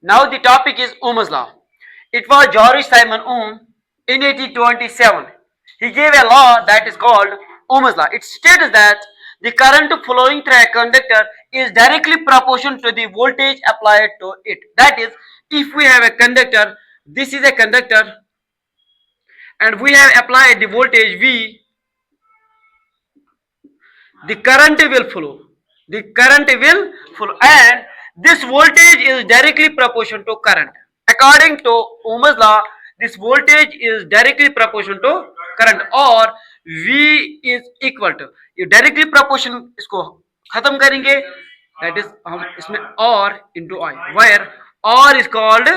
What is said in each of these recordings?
Now the topic is Ohm's law. It was George Simon Ohm in 1827. He gave a law that is called Ohm's law. It states that the current flowing through a conductor is directly proportional to the voltage applied to it. That is, if we have a conductor, this is a conductor, and we have applied the voltage V, the current will flow. The current will flow, and this voltage is directly proportional to current. According to Ohm's law, this voltage is directly proportional to current, or V is equal to, ये directly proportion इसको खत्म करेंगे, that is हम इसमें R into I, where R is called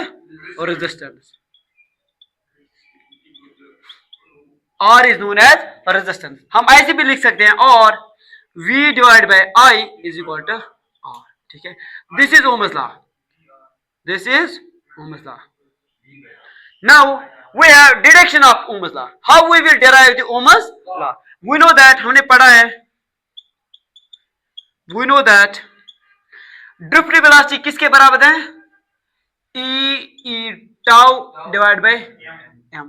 resistance, R is known as resistance. हम ऐसे भी लिख सकते हैं, और V divide by I is equal to R. ठीक है, this is Ohm's law. This is Ohm's law. Now we have deduction of Ohm's law. How we will derive the Ohm's law? We know that हमने पढ़ा है. We know that drift velocity किसके बराबर है? E tau divided by m.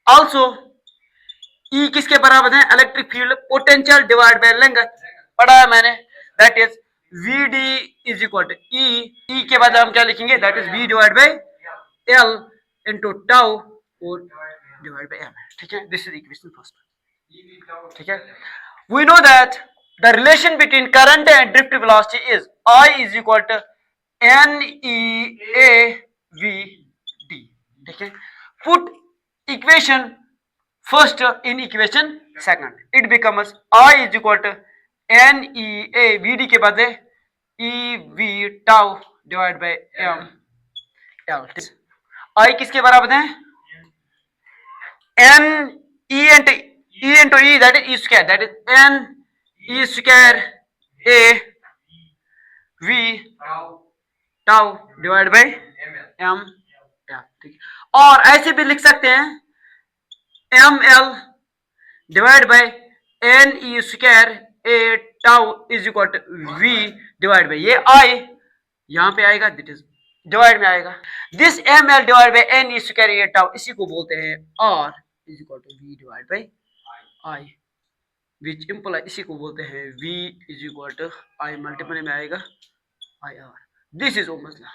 Also E किसके बराबर है? Electric field potential divide by length. पढ़ा है मैंने. That is VD is equal to E के बाद हम क्या लिखेंगे? That is V divide by L into tau और डिवाइड बाय M. ठीक है, दिस इज इक्वेशन फर्स्ट. ठीक है, we know that the relation between current and drift velocity is I is equal to NEAVD. ठीक है, put equation first in equation second, it becomes I is equal to NEAVD के बदले EV tau divided by M L. I किसके बराबर है? N E into E, that is E square, that is N E square A V tau divided by M L. ठीक है, और ऐसे भी लिख सकते हैं ML divide by NE square A tau is equal to V divide by, ये I यहाँ पे आएगा, दिट इज डिवाइड में आएगा. This ML divide by NE square A tau, इसी को बोलते हैं R is equal to V divide by I, which imply, इसी को बोलते हैं V is equal to I multiple में आएगा IR. This is Ohm's law.